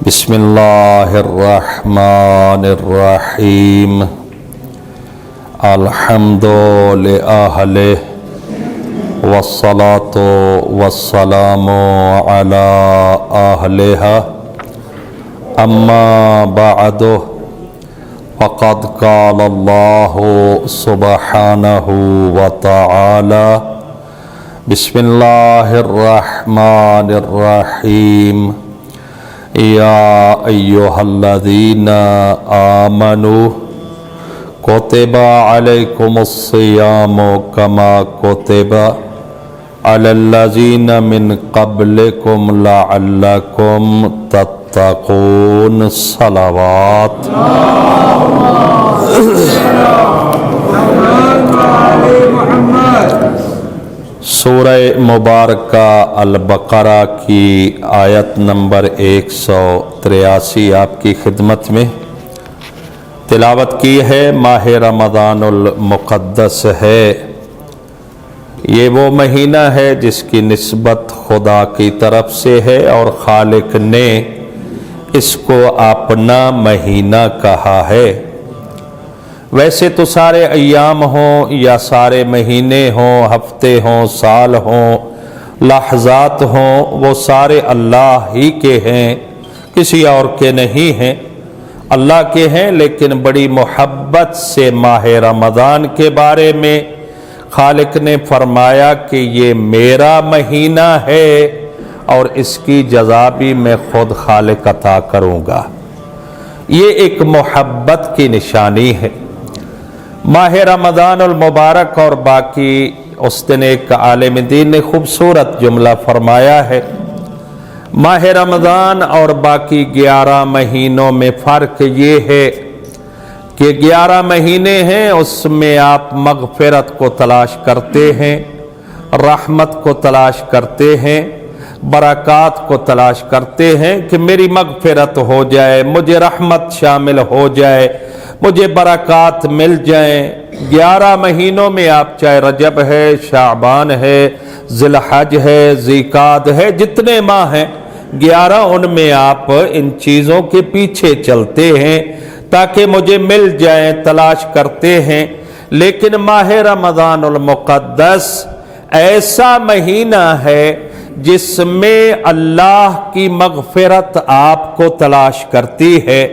بسم اللہ الرحمن الرحیم الحمد للہ والصلاة والسلام علی اہلہا اما بعد فقد قال اللہ سبحانہ وتعالی بسم اللہ الرحمن الرحیم یا ایہا الذین آمنوا کتب علیکم الصیام کما کتب علی الذین من قبلکم لعلکم تتقون صلوات سورہ مبارکہ البقرہ کی آیت نمبر 183 آپ کی خدمت میں تلاوت کی ہے۔ ماہ رمضان المقدس ہے، یہ وہ مہینہ ہے جس کی نسبت خدا کی طرف سے ہے اور خالق نے اس کو اپنا مہینہ کہا ہے۔ ویسے تو سارے ایام ہوں یا سارے مہینے ہوں، ہفتے ہوں، سال ہوں، لحظات ہوں، وہ سارے اللہ ہی کے ہیں، کسی اور کے نہیں ہیں، اللہ کے ہیں۔ لیکن بڑی محبت سے ماہ رمضان کے بارے میں خالق نے فرمایا کہ یہ میرا مہینہ ہے اور اس کی جزا بھی میں خود خالق عطا کروں گا۔ یہ ایک محبت کی نشانی ہے۔ ماہ رمضان المبارک اور باقی اس دن ایک عالم دین نے خوبصورت جملہ فرمایا ہے، ماہ رمضان اور باقی 11 مہینوں میں فرق یہ ہے کہ 11 مہینے ہیں، اس میں آپ مغفرت کو تلاش کرتے ہیں، رحمت کو تلاش کرتے ہیں، برکات کو تلاش کرتے ہیں کہ میری مغفرت ہو جائے، مجھے رحمت شامل ہو جائے، مجھے برکات مل جائیں۔ 11 مہینوں میں آپ چاہے رجب ہے، شعبان ہے، ذی الحج ہے، ذی القعدہ ہے، جتنے ماہ ہیں 11 ان میں آپ ان چیزوں کے پیچھے چلتے ہیں تاکہ مجھے مل جائیں، تلاش کرتے ہیں۔ لیکن ماہ رمضان المقدس ایسا مہینہ ہے جس میں اللہ کی مغفرت آپ کو تلاش کرتی ہے،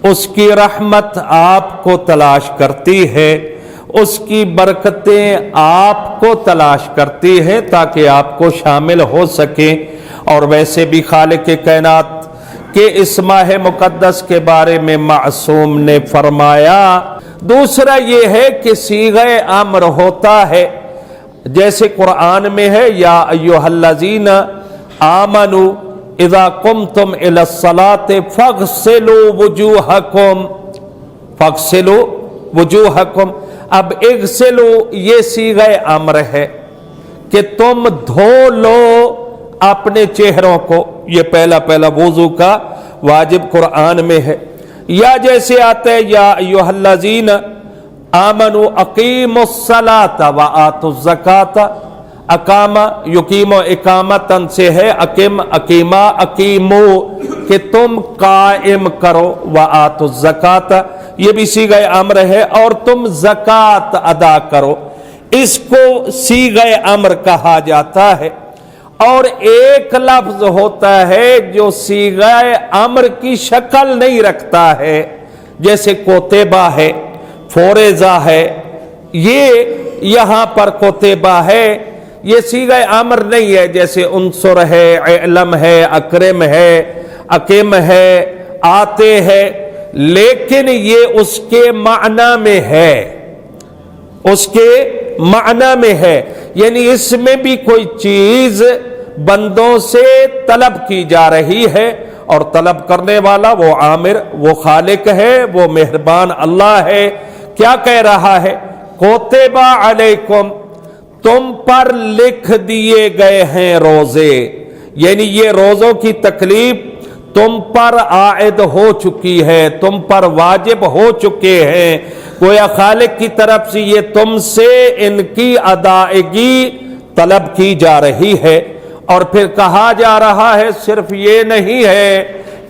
اس کی رحمت آپ کو تلاش کرتی ہے، اس کی برکتیں آپ کو تلاش کرتی ہیں تاکہ آپ کو شامل ہو سکیں۔ اور ویسے بھی خالق کائنات کے اس ماہ مقدس کے بارے میں معصوم نے فرمایا۔ دوسرا یہ ہے کہ صیغہ امر ہوتا ہے، جیسے قرآن میں ہے یا ایھا الذین آمنوا اذا قمتم الى الصلاة فاغسلوا وجوہکم، فاغسلوا وجوہکم۔ اب اغسلوا یہ صیغہ امر ہے کہ تم دھو لو اپنے چہروں کو، یہ پہلا وضو کا واجب قرآن میں ہے۔ یا جیسے آتا ہے یا ایھا الذین آمنوا اقیموا الصلاة وآتوا الزکاة، اقامہ یقیم و اقامتن سے ہے، اقیم اقیمہ اقیمو کہ تم قائم کرو، وآتوا الزکاة یہ بھی صیغہ امر ہے، اور تم زکوٰۃ ادا کرو، اس کو صیغہ امر کہا جاتا ہے۔ اور ایک لفظ ہوتا ہے جو صیغہ امر کی شکل نہیں رکھتا ہے، جیسے کوتبہ ہے، فورزہ ہے، یہ یہاں پر کوتبہ ہے، یہ صیغہ امر نہیں ہے، جیسے انصر ہے، علم ہے، اکرم ہے، اقم ہے، آتے ہے، لیکن یہ اس کے معنی میں ہے، اس کے معنی میں ہے، یعنی اس میں بھی کوئی چیز بندوں سے طلب کی جا رہی ہے، اور طلب کرنے والا وہ عامر، وہ خالق ہے، وہ مہربان اللہ ہے۔ کیا کہہ رہا ہے؟ کتب علیکم، تم پر لکھ دیے گئے ہیں روزے، یعنی یہ روزوں کی تکلیف تم پر عائد ہو چکی ہے، تم پر واجب ہو چکے ہیں، گویا خالق کی طرف سے یہ تم سے ان کی ادائیگی طلب کی جا رہی ہے۔ اور پھر کہا جا رہا ہے صرف یہ نہیں ہے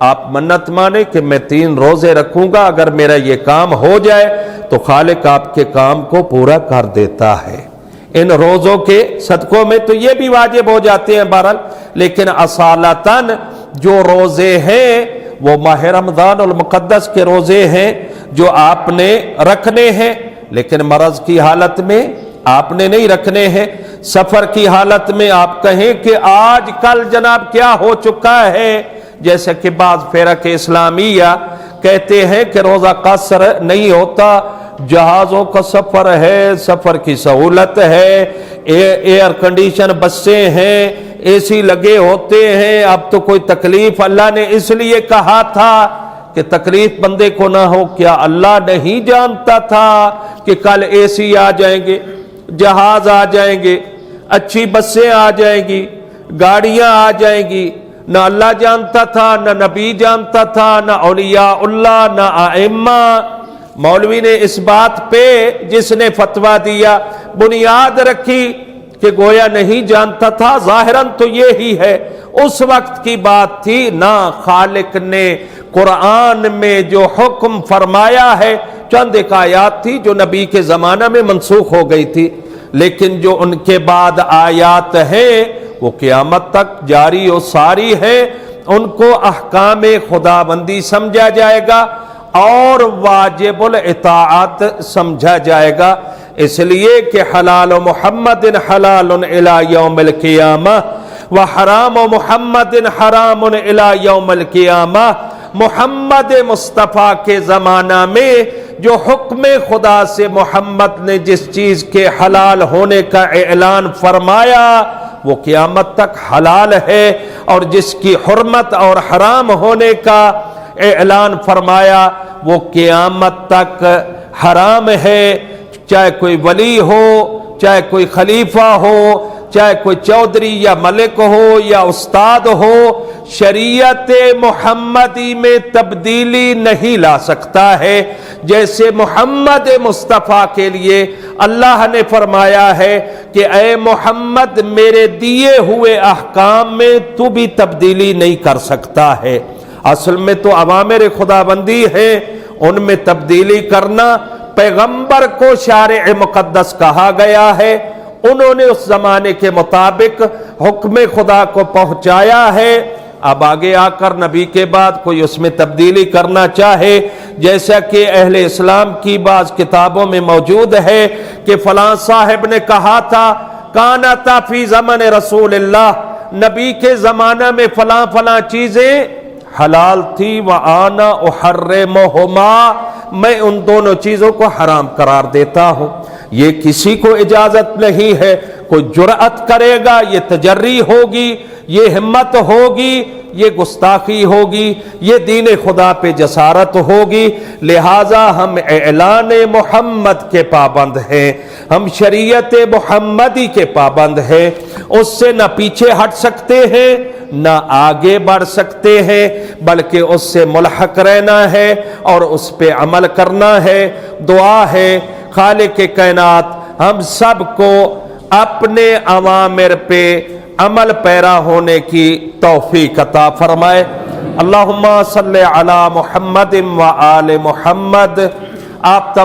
آپ منت مانے کہ میں 3 روزے رکھوں گا، اگر میرا یہ کام ہو جائے تو خالق آپ کے کام کو پورا کر دیتا ہے۔ ان روزوں کے صدقوں میں تو یہ بھی واجب ہو جاتے ہیں بہرحال، لیکن اصالتاً جو روزے ہیں وہ ماہ رمضان المقدس کے روزے ہیں جو آپ نے رکھنے ہیں، لیکن مرض کی حالت میں آپ نے نہیں رکھنے ہیں۔ سفر کی حالت میں آپ کہیں کہ آج کل جناب کیا ہو چکا ہے، جیسے کہ بعض فرق اسلامیہ کہتے ہیں کہ روزہ قصر نہیں ہوتا، جہازوں کا سفر ہے، سفر کی سہولت ہے، ایئر کنڈیشن بسیں ہیں، اے سی لگے ہوتے ہیں، اب تو کوئی تکلیف اللہ نے اس لیے کہا تھا کہ تکلیف بندے کو نہ ہو۔ کیا اللہ نہیں جانتا تھا کہ کل اے سی آ جائیں گے، جہاز آ جائیں گے، اچھی بسیں آ جائیں گی، گاڑیاں آ جائیں گی؟ نہ اللہ جانتا تھا، نہ نبی جانتا تھا، نہ اولیاء اللہ، نہ ائمہ۔ مولوی نے اس بات پہ جس نے فتویٰ دیا بنیاد رکھی کہ گویا نہیں جانتا تھا، ظاہراً تو یہی ہے، اس وقت کی بات تھی۔ نہ خالق نے قرآن میں جو حکم فرمایا ہے، چند ایک آیات تھی جو نبی کے زمانہ میں منسوخ ہو گئی تھی، لیکن جو ان کے بعد آیات ہیں وہ قیامت تک جاری و ساری ہیں، ان کو احکام خداوندی سمجھا جائے گا اور واجب الاطاعت سمجھا جائے گا، اس لیے کہ حلال محمد حلال الی یوم القیامہ وحرام محمد حرام الی یوم القیامہ۔ محمد مصطفیٰ کے زمانہ میں جو حکم خدا سے محمد نے جس چیز کے حلال ہونے کا اعلان فرمایا وہ قیامت تک حلال ہے، اور جس کی حرمت اور حرام ہونے کا اعلان فرمایا وہ قیامت تک حرام ہے، چاہے کوئی ولی ہو، چاہے کوئی خلیفہ ہو، چاہے کوئی چودھری یا ملک ہو یا استاد ہو، شریعت محمدی میں تبدیلی نہیں لا سکتا ہے۔ جیسے محمد مصطفیٰ کے لیے اللہ نے فرمایا ہے کہ اے محمد میرے دیے ہوئے احکام میں تو بھی تبدیلی نہیں کر سکتا ہے۔ اصل میں تو اوامر خداوندی ہیں، ان میں تبدیلی کرنا، پیغمبر کو شارع مقدس کہا گیا ہے، انہوں نے اس زمانے کے مطابق حکم خدا کو پہنچایا ہے۔ اب آگے آ کر نبی کے بعد کوئی اس میں تبدیلی کرنا چاہے، جیسا کہ اہل اسلام کی بعض کتابوں میں موجود ہے کہ فلاں صاحب نے کہا تھا کانتا فی زمن رسول اللہ، نبی کے زمانہ میں فلاں فلاں چیزیں حلال تھی، وَآنَا أُحَرِّمُهُمَا، میں ان دونوں چیزوں کو حرام قرار دیتا ہوں۔ یہ کسی کو اجازت نہیں ہے، کوئی جرأت کرے گا یہ تجری ہوگی، یہ ہمت ہوگی، یہ گستاخی ہوگی، یہ دین خدا پہ جسارت ہوگی۔ لہٰذا ہم اعلان محمد کے پابند ہیں، ہم شریعت محمدی کے پابند ہیں، اس سے نہ پیچھے ہٹ سکتے ہیں نہ آگے بڑھ سکتے ہیں، بلکہ اس سے ملحق رہنا ہے اور اس پہ عمل کرنا ہے۔ دعا ہے خالق کائنات ہم سب کو اپنے اوامر پہ عمل پیرا ہونے کی توفیق عطا فرمائے۔ اللہم صلی علی محمد و آل محمد۔ آپ تمام